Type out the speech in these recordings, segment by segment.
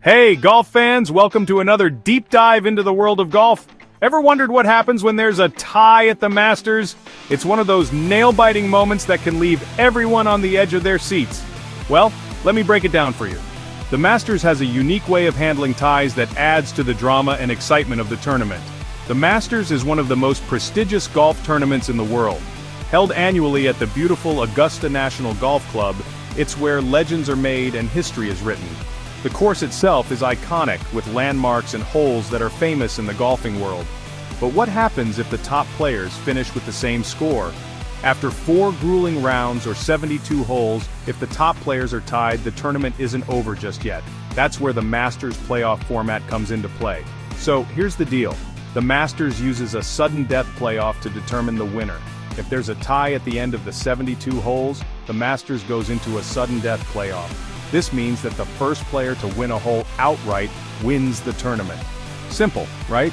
Hey, golf fans, welcome to another deep dive into the world of golf. Ever wondered what happens when there's a tie at the Masters? It's one of those nail-biting moments that can leave everyone on the edge of their seats. Well, let me break it down for you. The Masters has a unique way of handling ties that adds to the drama and excitement of the tournament. The Masters is one of the most prestigious golf tournaments in the world. Held annually at the beautiful Augusta National Golf Club, it's where legends are made and history is written. The course itself is iconic, with landmarks and holes that are famous in the golfing world. But what happens if the top players finish with the same score? After 4 grueling rounds or 72 holes, if the top players are tied, the tournament isn't over just yet. That's where the Masters playoff format comes into play. So, here's the deal. The Masters uses a sudden death playoff to determine the winner. If there's a tie at the end of the 72 holes, the Masters goes into a sudden death playoff. This means that the first player to win a hole outright wins the tournament. Simple, right?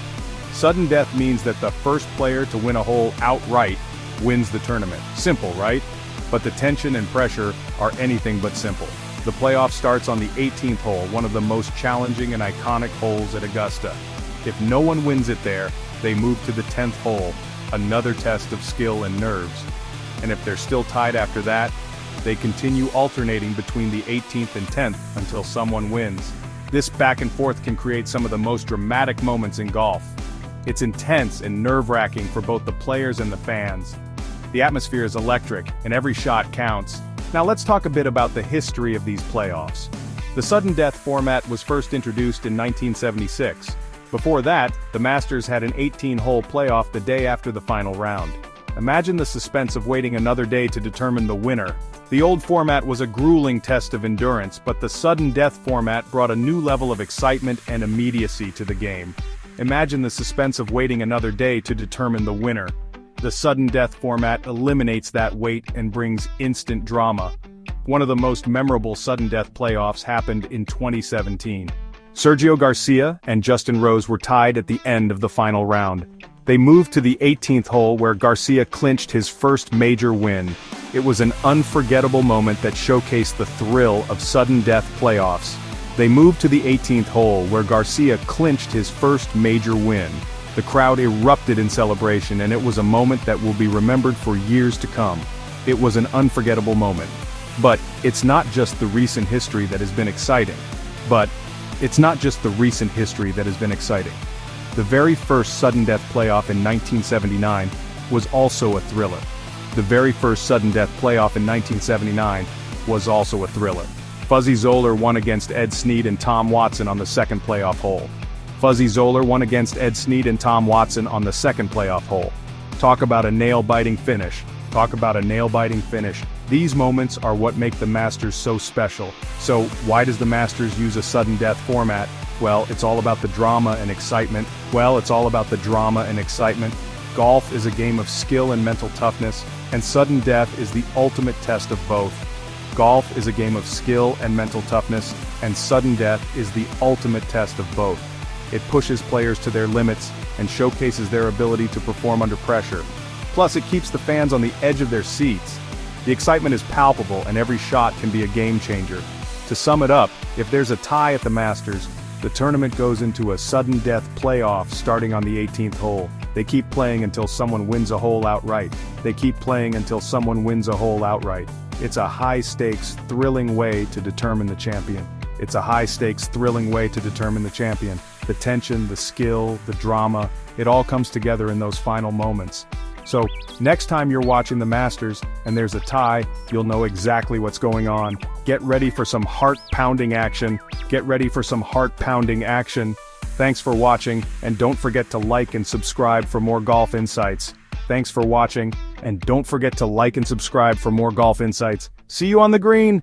Sudden death means that the first player to win a hole outright wins the tournament. Simple, right? But the tension and pressure are anything but simple. The playoff starts on the 18th hole, one of the most challenging and iconic holes at Augusta. If no one wins it there, they move to the 10th hole, another test of skill and nerves. And if they're still tied after that, they continue alternating between the 18th and 10th until someone wins. This back and forth can create some of the most dramatic moments in golf. It's intense and nerve-wracking for both the players and the fans. The atmosphere is electric, and every shot counts. Now let's talk a bit about the history of these playoffs. The sudden death format was first introduced in 1976. Before that, the Masters had an 18-hole playoff the day after the final round. Imagine the suspense of waiting another day to determine the winner. The old format was a grueling test of endurance, but the sudden death format brought a new level of excitement and immediacy to the game. Imagine the suspense of waiting another day to determine the winner. The sudden death format eliminates that wait and brings instant drama. One of the most memorable sudden death playoffs happened in 2017. Sergio Garcia and Justin Rose were tied at the end of the final round. They moved to the 18th hole where Garcia clinched his first major win. It was an unforgettable moment that showcased the thrill of sudden death playoffs. They moved to the 18th hole where Garcia clinched his first major win. The crowd erupted in celebration, and it was a moment that will be remembered for years to come. It was an unforgettable moment. But it's not just the recent history that has been exciting. The very first sudden death playoff in 1979 was also a thriller. Fuzzy Zoeller won against Ed Snead and Tom Watson on the second playoff hole. Talk about a nail-biting finish. These moments are what make the Masters so special. So, why does the Masters use a sudden death format? Well, it's all about the drama and excitement. Golf is a game of skill and mental toughness, and sudden death is the ultimate test of both. It pushes players to their limits and showcases their ability to perform under pressure. Plus, it keeps the fans on the edge of their seats. The excitement is palpable, and every shot can be a game changer. To sum it up, if there's a tie at the Masters, the tournament goes into a sudden death playoff starting on the 18th hole. They keep playing until someone wins a hole outright. It's a high-stakes, thrilling way to determine the champion. The tension, the skill, the drama, it all comes together in those final moments. So, next time you're watching the Masters and there's a tie, you'll know exactly what's going on. Get ready for some heart-pounding action. Thanks for watching, and don't forget to like and subscribe for more golf insights. See you on the green!